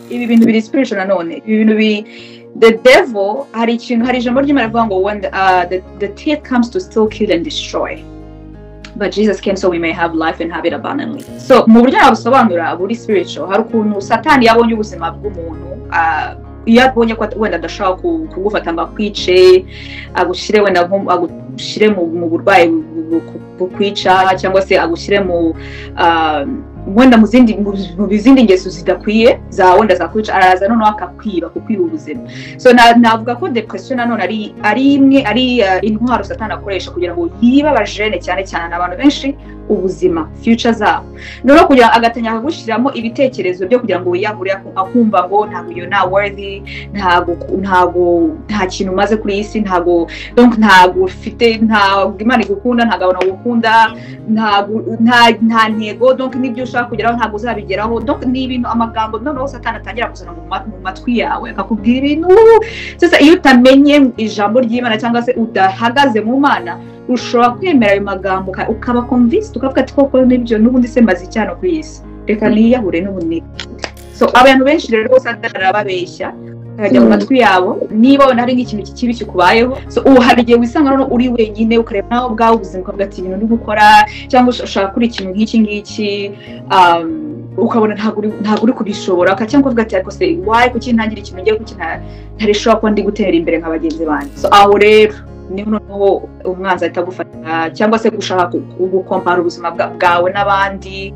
ibi bintu biri spiritual nanone ibi bintu the devil hari ijambo ry'Imana rivuga ngo when the thief comes to steal, kill and destroy, but Jesus came so we may have life and have it abundantly. So mu buryo nabusobanura buri spiritual, hari ukuntu Satani yabonye ubuzima bw'umuntu iyo abonye ko wenda adashaka kugufata ngo akwice, agushyire wenda agushyire mu burwayi bukwica, cyangwa se agushyire mu wenda mu zindi ngeso zidakwiye za wenda zakwica, araza noneho akakwiba ubuzima. So navuga ko depression nanone ari imwe intwaro Satani akoresha kugira ngo yiba abajene cyane abantu benshi ubuzima future zabo, noneho kugira agatanya akagushiramo ibitekerezo byo kugira ngo wiyahure, akumva ngo ntabwo you're not worthy, nta kintu umaze kuri isi, ntabwo ufite, ntabwo Imana igukunda, ntabwo abantu bagukunda, nta ntego, donc nibyo ushaka kugeraho ntabwo uzabigeraho. Donc ni ibintu amagambo noneho Satani atangira kuzana mu matwi yawe akakubwira ibintu. Sasa iyo utamenye ijambo ry'Imana cyangwa se udahagaze mu Mana, ushobora kwemera ayo magambo ukaba convinced, ukavuga ati koko nibyo n'ubundi se mazi cyane ku isi, reka niyahure n'ubundi. So abantu benshi rero Satani arababeshya akajya mu matwi yabo niba wenda hari nk'ikintu kibi kikubayeho. So hari igihe wisanga noneho uri wenyine ukareba nawe ubwawe ubuzima ukavuga ati ibintu ndi gukora, cyangwa ushaka kuri ikintu nk'iki ukabona ntabwo uri kubishobora, cyangwa uvuga ati ariko se why kuki ntangira ikintu ngiye kuki ntarishobora kuba ndi gutera imbere nka bagenzi banjye. So aho rero niho noneho umwanzi ahita agufata, cyangwa se gushaka gukompara ubuzima bwawe n'abandi.